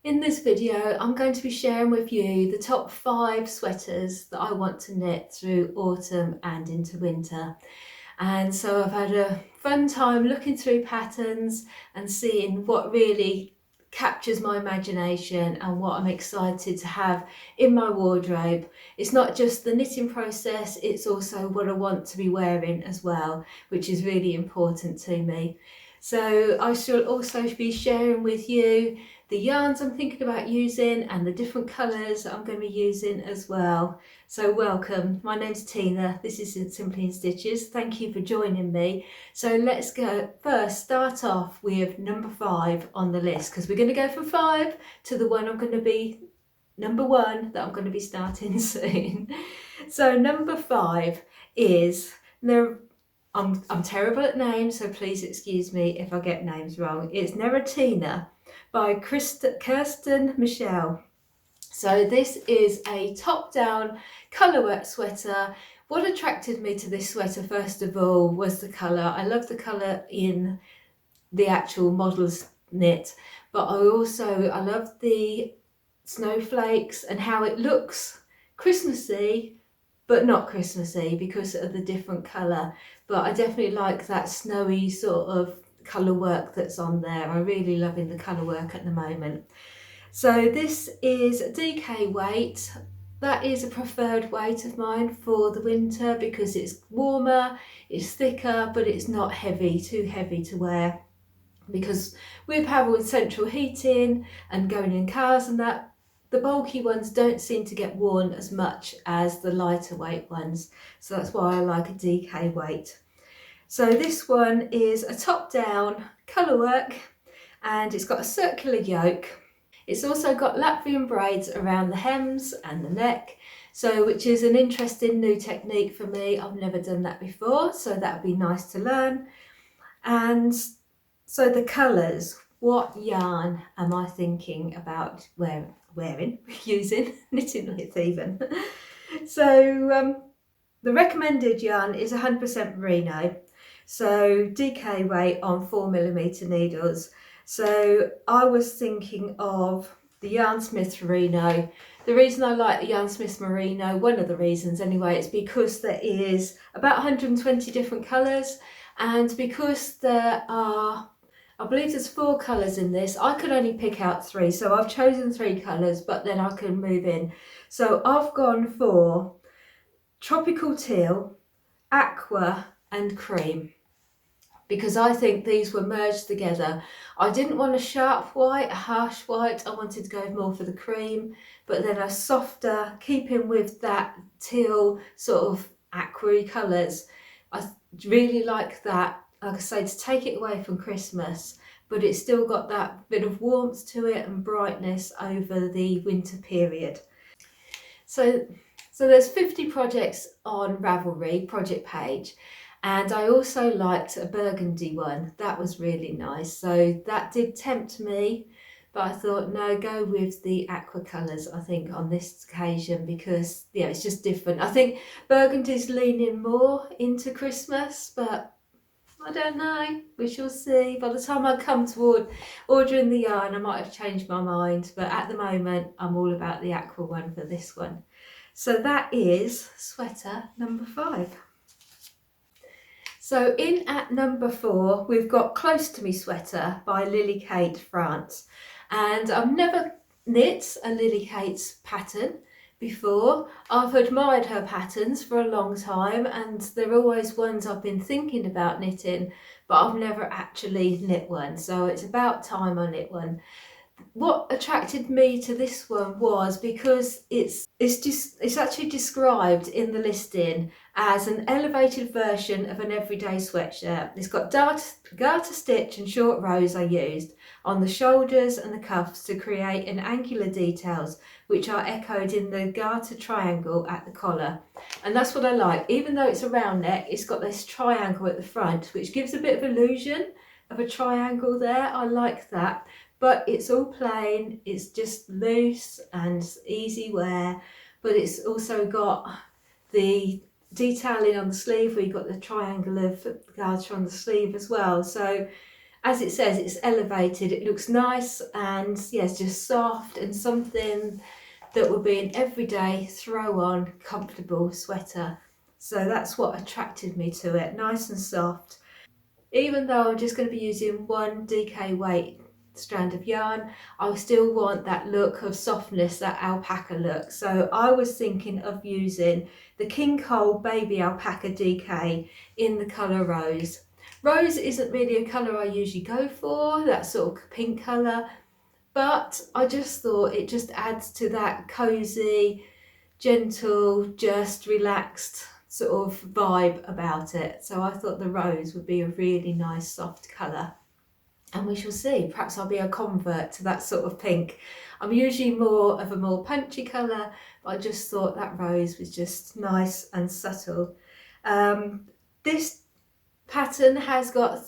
In this video, I'm going to be sharing with you the top 5 sweaters that I want to knit through autumn and into winter. And so I've had a fun time looking through patterns and seeing what really captures my imagination and what I'm excited to have in my wardrobe. It's not just the knitting process, it's also what I want to be wearing as well, which is really important to me. So I shall also be sharing with you the yarns I'm thinking about using and the different colours I'm going to be using as well. So welcome, my name's Tina, this is Simply in Stitches. Thank you for joining me. So let's go first start off with number 5 on the list, because we're going to go from 5 to the one I'm going to be number 1 that I'm going to be starting soon. So number 5 is I'm terrible at names, so please excuse me if I get names wrong. It's Neretina by Kirsten Michele. So this is a top-down colourwork sweater. What attracted me to this sweater first of all was the colour. I love the colour in the actual model's knit, but I love the snowflakes and how it looks Christmassy but not Christmassy because of the different colour. But I definitely like that snowy sort of colour work that's on there. I'm really loving the colour work at the moment. So this is DK weight. That is a preferred weight of mine for the winter because it's warmer, it's thicker, but it's not heavy, too heavy to wear. Because with having central heating and going in cars and that, the bulky ones don't seem to get worn as much as the lighter weight ones. So that's why I like a DK weight. So this one is a top-down colourwork and it's got a circular yoke. It's also got Latvian braids around the hems and the neck, so which is an interesting new technique for me. I've never done that before, so that would be nice to learn. And so the colours, what yarn am I thinking about using, knitting with even. So the recommended yarn is 100% merino, so DK weight on 4mm needles. So I was thinking of the Yarn Smith merino. The reason I like the Yarn Smith merino, one of the reasons anyway, is because there is about 120 different colours, and because there are, I believe there's 4 colours in this. I could only pick out 3, so I've chosen 3 colours, but then I can move in. So I've gone for tropical teal, aqua and cream, because I think these were merged together. I didn't want a sharp white, a harsh white. I wanted to go more for the cream, but then a softer, keeping with that teal sort of aqua colours. I really like that, like I say, to take it away from Christmas, but it's still got that bit of warmth to it and brightness over the winter period. So there's 50 projects on Ravelry project page, and I also liked a burgundy one. That was really nice. So that did tempt me, but I thought, no, go with the aqua colours, I think, on this occasion, because, yeah, it's just different. I think burgundy's leaning more into Christmas, but I don't know. We shall see. By the time I come toward ordering the yarn, I might have changed my mind, but at the moment, I'm all about the aqua one for this one. So that is sweater number 5. So in at number 4, we've got Close to Me Sweater by Lily Kate France. And I've never knit a Lily Kate's pattern before. I've admired her patterns for a long time, and they're always ones I've been thinking about knitting, but I've never actually knit one. So it's about time I knit one. What attracted me to this one was because it's actually described in the listing as an elevated version of an everyday sweatshirt. It's got garter stitch and short rows I used on the shoulders and the cuffs to create an angular details which are echoed in the garter triangle at the collar. And that's what I like. Even though it's a round neck, it's got this triangle at the front which gives a bit of illusion of a triangle there. I like that. But it's all plain, it's just loose and easy wear, but it's also got the detailing on the sleeve where you've got the triangle of garter on the sleeve as well. So as it says, it's elevated. It looks nice and yeah, it's just soft and something that would be an everyday throw on comfortable sweater. So that's what attracted me to it, nice and soft. Even though I'm just going to be using 1 DK weight strand of yarn, I still want that look of softness, that alpaca look. So I was thinking of using the King Cole Baby Alpaca DK in the colour Rose. Rose isn't really a colour I usually go for, that sort of pink colour, but I just thought it just adds to that cosy, gentle, just relaxed sort of vibe about it. So I thought the rose would be a really nice soft colour, and we shall see. Perhaps I'll be a convert to that sort of pink. I'm usually more of a more punchy colour, but I just thought that rose was just nice and subtle. This pattern has got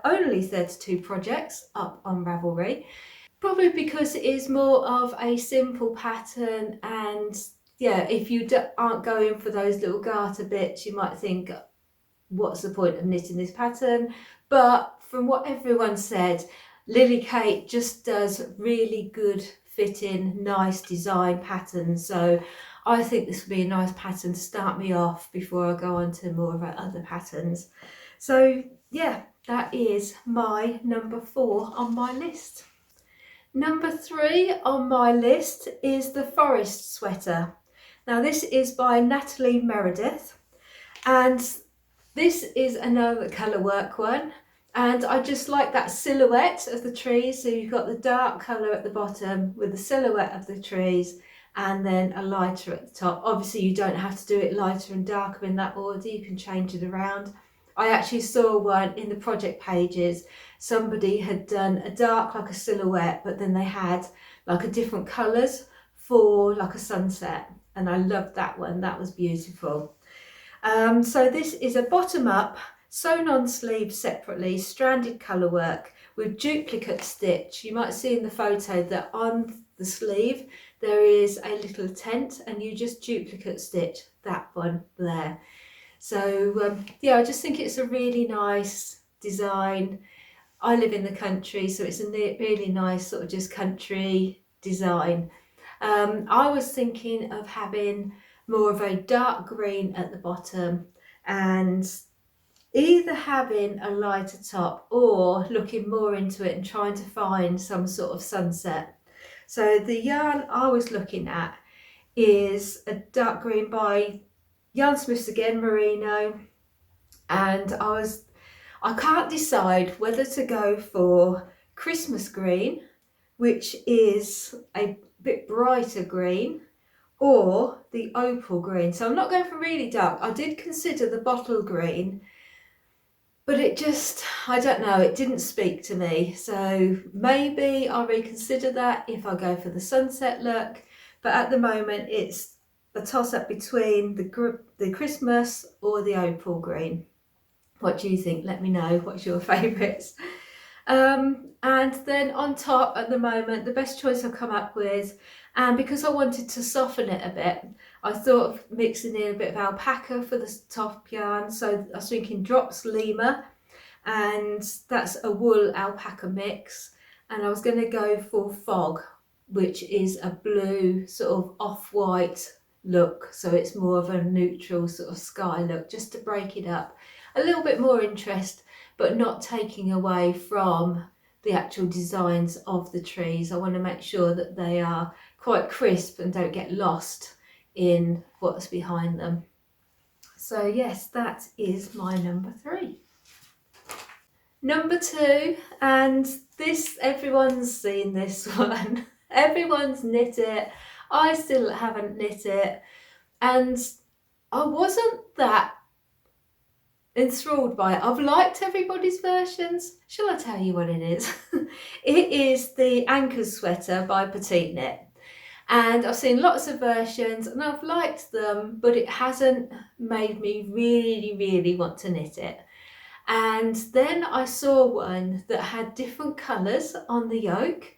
only 32 projects up on Ravelry, probably because it is more of a simple pattern, and yeah, if you aren't going for those little garter bits, you might think, what's the point of knitting this pattern? But from what everyone said, Lily Kate just does really good fitting, nice design patterns. So I think this would be a nice pattern to start me off before I go on to more of our other patterns. So yeah, that is my number 4 on my list. Number 3 on my list is the Forest Sweater. Now this is by Natalie Meredith, and this is another colour work one, and I just like that silhouette of the trees. So you've got the dark colour at the bottom with the silhouette of the trees, and then a lighter at the top. Obviously you don't have to do it lighter and darker in that order, you can change it around. I actually saw one in the project pages. Somebody had done a dark like a silhouette, but then they had like a different colours for like a sunset, and I loved that one. That was beautiful. So this is a bottom up, sewn on sleeves separately, stranded colour work with duplicate stitch. You might see in the photo that on the sleeve there is a little tent, and you just duplicate stitch that one there. So yeah, I just think it's a really nice design. I live in the country, so it's a really nice sort of just country design. I was thinking of having more of a dark green at the bottom, and either having a lighter top or looking more into it and trying to find some sort of sunset. So the yarn I was looking at is a dark green by Yarn Smiths again, merino, and I can't decide whether to go for Christmas green, which is a bit brighter green, or the opal green. So I'm not going for really dark. I did consider the bottle green, but it just, I don't know, it didn't speak to me. So maybe I'll reconsider that if I go for the sunset look. But at the moment it's a toss-up between the Christmas or the opal green. What do you think? Let me know. What's your favourites? And then on top at the moment, the best choice I've come up with, and because I wanted to soften it a bit, I thought of mixing in a bit of alpaca for the top yarn. So I was thinking Drops Lima, and that's a wool alpaca mix. And I was going to go for Fog, which is a blue sort of off-white look. So it's more of a neutral sort of sky look, just to break it up. A little bit more interest, but not taking away from the actual designs of the trees. I want to make sure that they are quite crisp and don't get lost in what's behind them. So yes, that is my number 3. Number 2, and this, everyone's seen this one. Everyone's knit it. I still haven't knit it, and I wasn't that enthralled by it. I've liked everybody's versions. Shall I tell you what it is? It is the Ankers sweater by Petiteknit, and I've seen lots of versions and I've liked them, but it hasn't made me really want to knit it. And then I saw one that had different colours on the yoke,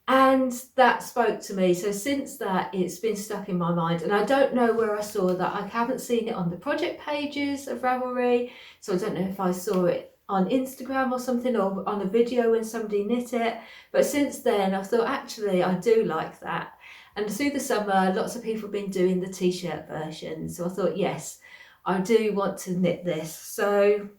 and that spoke to me. So since that, it's been stuck in my mind, and I don't know where I saw that. I haven't seen it on the project pages of Ravelry, so I don't know if I saw it on Instagram or something, or on a video when somebody knit it. But since then I thought actually I do like that. And through the summer lots of people have been doing the t-shirt version, so I thought yes, I do want to knit this. So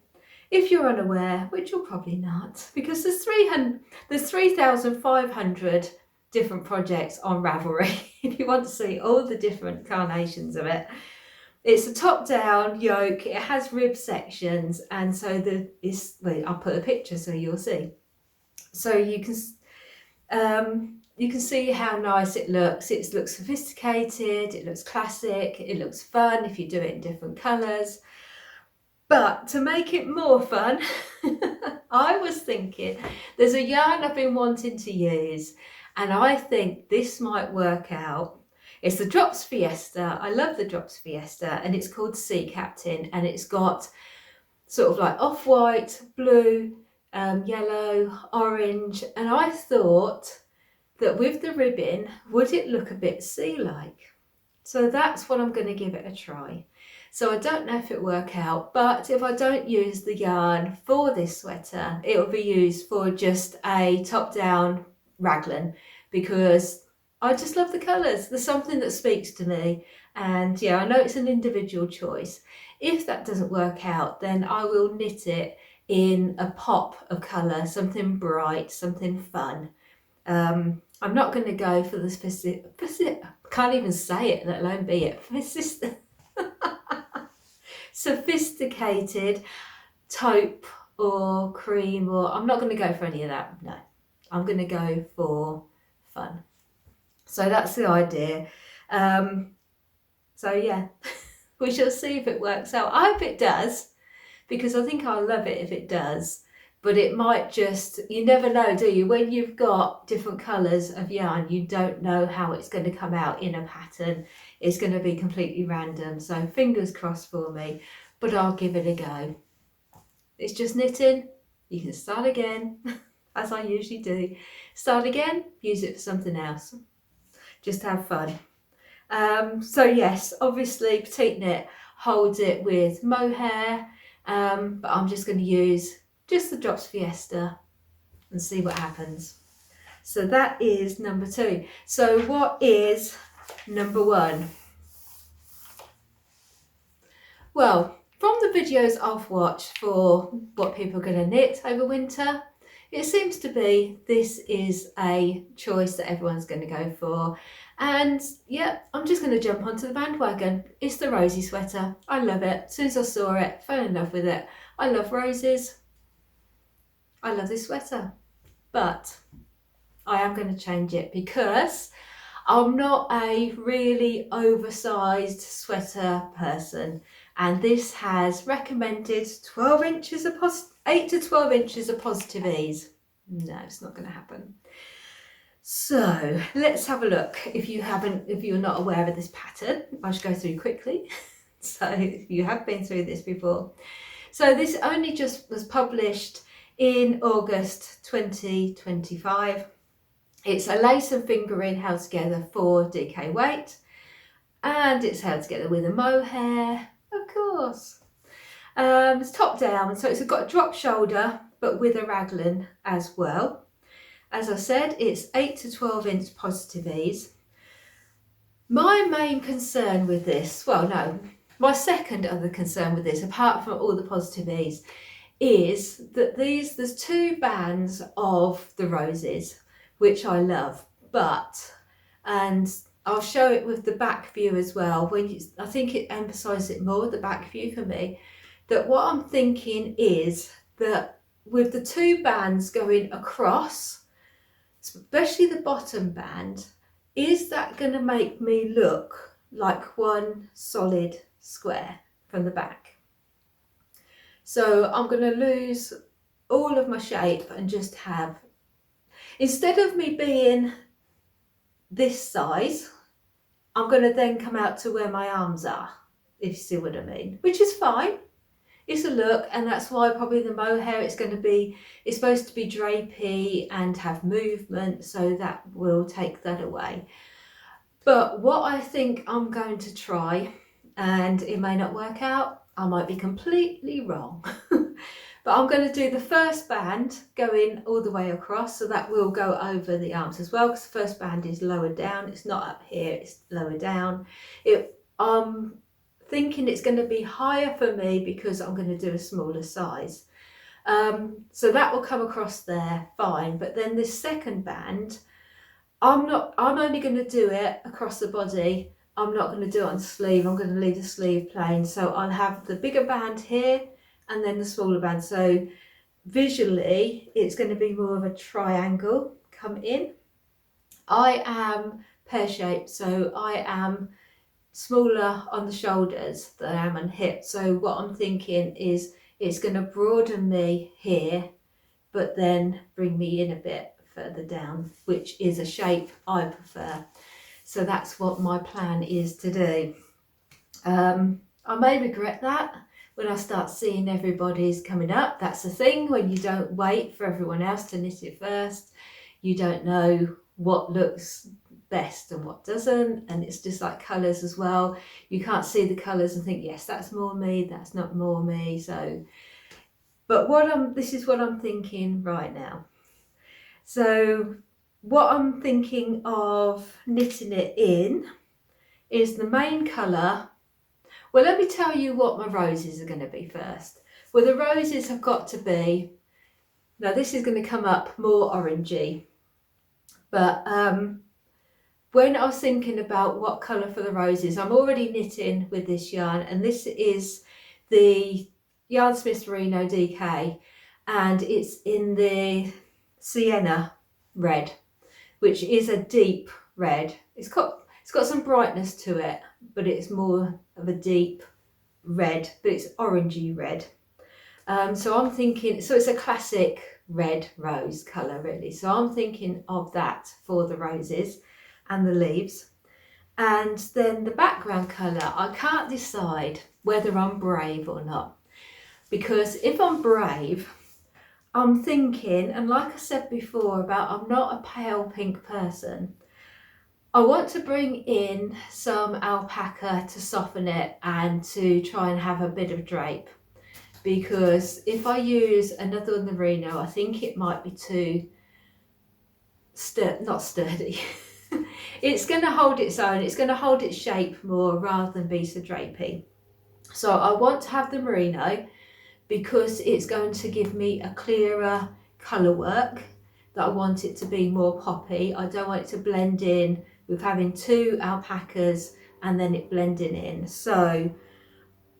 if you're unaware, which you're probably not, because there's 3,500 different projects on Ravelry if you want to see all the different carnations of it. It's a top-down yoke, it has rib sections, and so I'll put a picture so you'll see. So you can see how nice it looks. It looks sophisticated, it looks classic, it looks fun if you do it in different colours. But to make it more fun, I was thinking there's a yarn I've been wanting to use, and I think this might work out. It's the Drops Fiesta. I love the Drops Fiesta, and it's called Sea Captain, and it's got sort of like off-white, blue, yellow, orange, and I thought that with the ribbon, would it look a bit sea-like? So that's what I'm going to give it a try. So I don't know if it'll work out, but if I don't use the yarn for this sweater, it will be used for just a top-down raglan, because I just love the colours. There's something that speaks to me, and yeah, I know it's an individual choice. If that doesn't work out, then I will knit it in a pop of colour, something bright, something fun. I'm not going to go for the can't even say it, let alone be it, sophisticated taupe or cream, or I'm not going to go for any of that. No, I'm going to go for fun. So that's the idea. So yeah, we shall see if it works out. I hope it does, because I think I'll love it if it does. But it might just, you never know, do you? When you've got different colours of yarn, you don't know how it's going to come out in a pattern. It's going to be completely random. So fingers crossed for me, but I'll give it a go. It's just knitting. You can start again, as I usually do. Start again, use it for something else. Just have fun. So yes, obviously Petiteknit holds it with mohair, but I'm just going to use just the Drops Fiesta and see what happens. So that is number 2. So what is number 1? Well, from the videos I've watched for what people are going to knit over winter, it seems to be this is a choice that everyone's going to go for. And yeah, I'm just going to jump onto the bandwagon. It's the Rosie sweater. I love it. As soon as I saw it, fell in love with it. I love roses. I love this sweater, but I am going to change it because I'm not a really oversized sweater person, and this has recommended 12 inches of 8 to 12 inches of positive ease. No, it's not going to happen. So let's have a look. If you're not aware of this pattern, I'll just go through quickly. So you have been through this before. So this only just was published in August 2025. It's a lace and fingering held together for DK weight, and it's held together with a mohair, of course. It's top down, so it's got a drop shoulder but with a raglan as well. As I said, it's 8 to 12 inch positive ease. My main concern with this, well no, my second other concern with this, apart from all the positive ease, is that there's 2 bands of the roses, which I love, and I'll show it with the back view as well. I think it emphasises it more, the back view for me, that what I'm thinking is that with the 2 bands going across, especially the bottom band, is that going to make me look like one solid square from the back? So I'm going to lose all of my shape and just have, instead of me being this size, I'm going to then come out to where my arms are, if you see what I mean, which is fine. It's a look, and that's why probably the mohair, it's supposed to be drapey and have movement, so that will take that away. But what I think I'm going to try, and it may not work out, I might be completely wrong, But I'm going to do the first band going all the way across, so that will go over the arms as well, because the first band is lower down. It's not up here, it's lower down. I'm thinking it's going to be higher for me because I'm going to do a smaller size. So that will come across there, fine. But then this second band, I'm only going to do it across the body. I'm not going to do it on the sleeve. I'm going to leave the sleeve plain. So I'll have the bigger band here and then the smaller band. So visually, it's going to be more of a triangle come in. I am pear-shaped, so I am smaller on the shoulders than I am on hips. So what I'm thinking is it's going to broaden me here, but then bring me in a bit further down, which is a shape I prefer. So that's what my plan is to do. I may regret that when I start seeing everybody's coming up. That's the thing, when you don't wait for everyone else to knit it first, you don't know what looks best and what doesn't. And it's just like colours as well. You can't see the colours and think, yes, that's more me, that's not more me. So, but this is what I'm thinking right now. So what I'm thinking of knitting it in is the main colour. Well, let me tell you what my roses are going to be first. Well, the roses have got to be, now this is going to come up more orangey, but when I was thinking about what colour for the roses, I'm already knitting with this yarn, and this is the Yarn Smith's Merino DK, and it's in the sienna red, which is a deep red. It's got some brightness to it, but it's more of a deep red, but it's orangey red. So I'm thinking, so it's a classic red rose colour really. So I'm thinking of that for the roses and the leaves. And then the background colour, I can't decide whether I'm brave or not, because if I'm brave, I'm thinking, and like I said before about I'm not a pale pink person, I want to bring in some alpaca to soften it and to try and have a bit of drape, because if I use another merino, I think it might be too not sturdy. It's going to hold its own, it's going to hold its shape more rather than be so drapey. So I want to have the merino because it's going to give me a clearer colour work, that I want it to be more poppy. I don't want it to blend in with having two alpacas and then it blending in. So,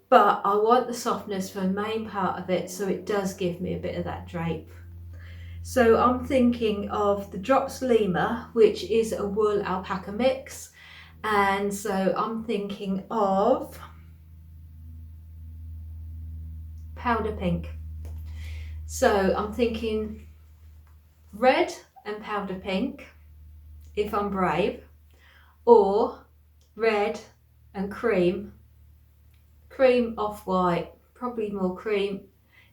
but I want the softness for the main part of it, so it does give me a bit of that drape. So I'm thinking of the Drops Lima, which is a wool alpaca mix, and so I'm thinking of powder pink. So I'm thinking red and powder pink if I'm brave, or red and cream off-white, probably more cream,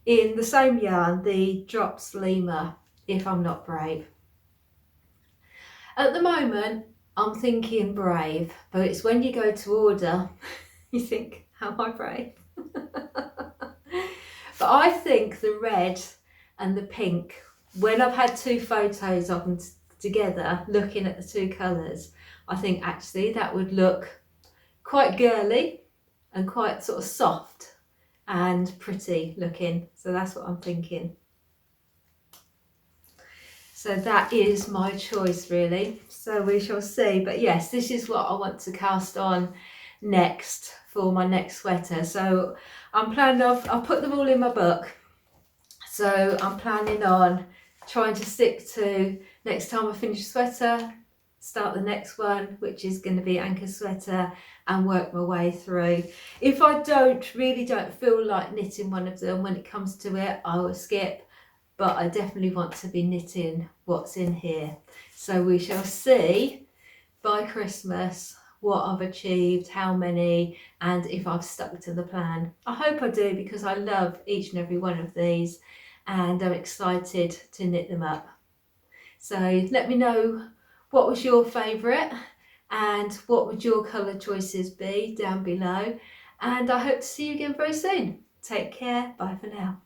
in the same yarn, the Drops Lima, if I'm not brave. At the moment I'm thinking brave, but it's when you go to order you think, am I brave? But I think the red and the pink, when I've had two photos of them together looking at the two colours, I think actually that would look quite girly and quite sort of soft and pretty looking. So that's what I'm thinking. So that is my choice really. So we shall see. But yes, this is what I want to cast on next for my next sweater. So I'm planning I'll put them all in my book. So I'm planning on trying to stick to, next time I finish a sweater, start the next one, which is going to be Ankers sweater, and work my way through. If I really don't feel like knitting one of them when it comes to it, I will skip, but I definitely want to be knitting what's in here. So we shall see by Christmas what I've achieved, how many, and if I've stuck to the plan. I hope I do, because I love each and every one of these and I'm excited to knit them up. So let me know what was your favourite and what would your colour choices be down below, and I hope to see you again very soon. Take care, bye for now.